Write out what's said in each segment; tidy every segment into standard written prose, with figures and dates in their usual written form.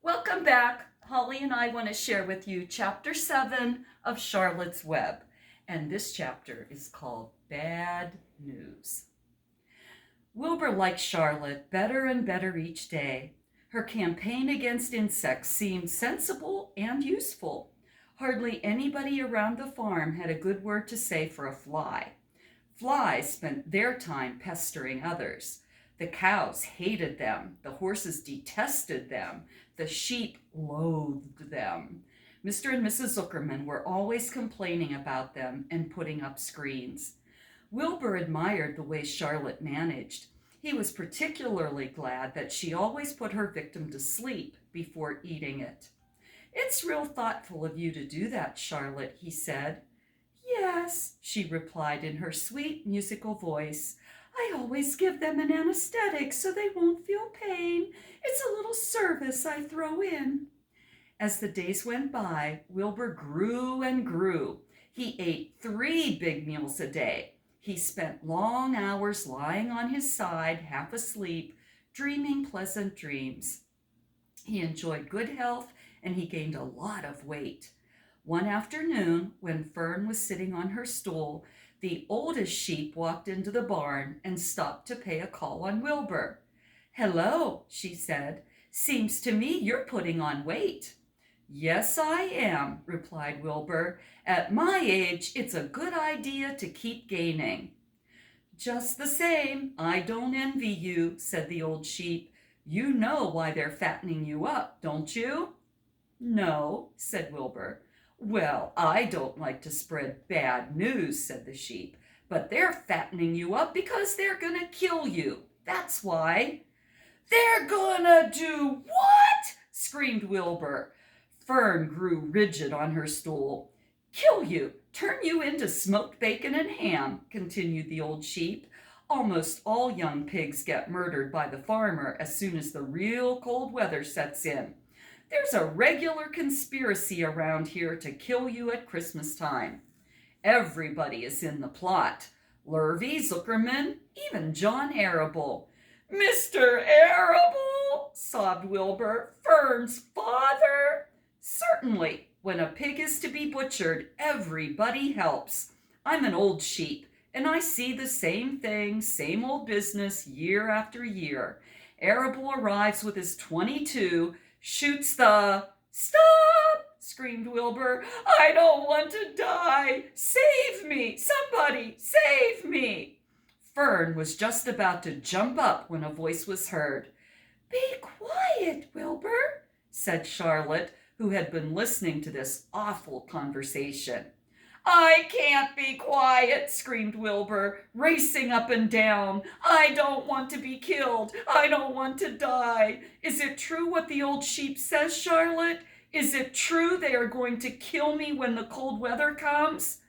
Welcome back. Holly and I want to share with you chapter 7 of Charlotte's Web. And this chapter is called Bad News. Wilbur liked Charlotte better and better each day. Her campaign against insects seemed sensible and useful. Hardly anybody around the farm had a good word to say for a fly. Flies spent their time pestering others. The cows hated them. The horses detested them. The sheep loathed them. Mr. and Mrs. Zuckerman were always complaining about them and putting up screens. Wilbur admired the way Charlotte managed. He was particularly glad that she always put her victim to sleep before eating it. "It's real thoughtful of you to do that, Charlotte," he said. "Yes," she replied in her sweet musical voice. "I always give them an anesthetic so they won't feel pain. It's a little service I throw in." As the days went by, Wilbur grew and grew. He ate 3 big meals a day. He spent long hours lying on his side, half asleep, dreaming pleasant dreams. He enjoyed good health and he gained a lot of weight. One afternoon, when Fern was sitting on her stool, the oldest sheep walked into the barn and stopped to pay a call on Wilbur. "Hello," she said. "Seems to me you're putting on weight." "Yes, I am," replied Wilbur. "At my age, it's a good idea to keep gaining." "Just the same, I don't envy you," said the old sheep. "You know why they're fattening you up, don't you?" "No," said Wilbur. "Well, I don't like to spread bad news," said the sheep, "but they're fattening you up because they're going to kill you. That's why." "They're gonna do what?" screamed Wilbur. Fern grew rigid on her stool. "Kill you, turn you into smoked bacon and ham," continued the old sheep. "Almost all young pigs get murdered by the farmer as soon as the real cold weather sets in. There's a regular conspiracy around here to kill you at Christmas time. Everybody is in the plot. Lurvy, Zuckerman, even John Arable." "Mr. Arable?" sobbed Wilbur. "Fern's father?" "Certainly. When a pig is to be butchered, everybody helps. I'm an old sheep, and I see the same thing, same old business, year after year. Arable arrives with his .22, shoots the—" "Stop!" screamed Wilbur. "I don't want to die. Save me! Somebody, save me!" Fern was just about to jump up when a voice was heard. "Be quiet, Wilbur," said Charlotte, who had been listening to this awful conversation. "I can't be quiet," screamed Wilbur, racing up and down. "I don't want to be killed. I don't want to die. Is it true what the old sheep says, Charlotte? Is it true they are going to kill me when the cold weather comes?"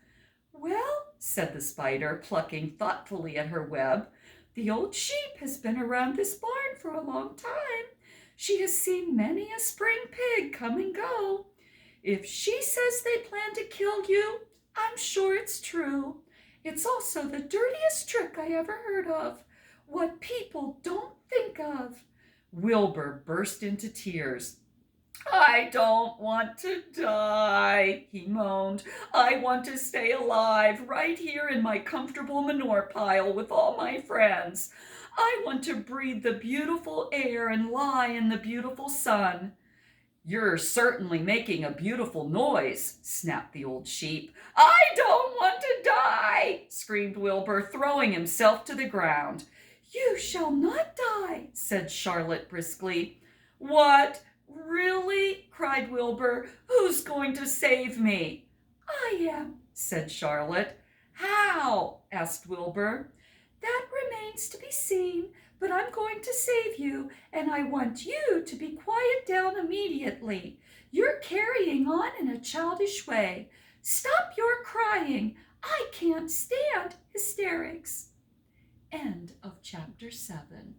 "Well," said the spider, plucking thoughtfully at her web, "the old sheep has been around this barn for a long time. She has seen many a spring pig come and go. If she says they plan to kill you, I'm sure it's true. It's also the dirtiest trick I ever heard of. What people don't think of." Wilbur burst into tears. "I don't want to die," he moaned. "I want to stay alive right here in my comfortable manure pile with all my friends. I want to breathe the beautiful air and lie in the beautiful sun." "You're certainly making a beautiful noise," snapped the old sheep. "I don't want to die," screamed Wilbur, throwing himself to the ground. "You shall not die," said Charlotte briskly. "What? Really?" cried Wilbur. "Who's going to save me?" "I am," said Charlotte. "How?" asked Wilbur. "That remains to be seen, but I'm going to save you, and I want you to be quiet down immediately. You're carrying on in a childish way. Stop your crying. I can't stand hysterics." End of chapter 7.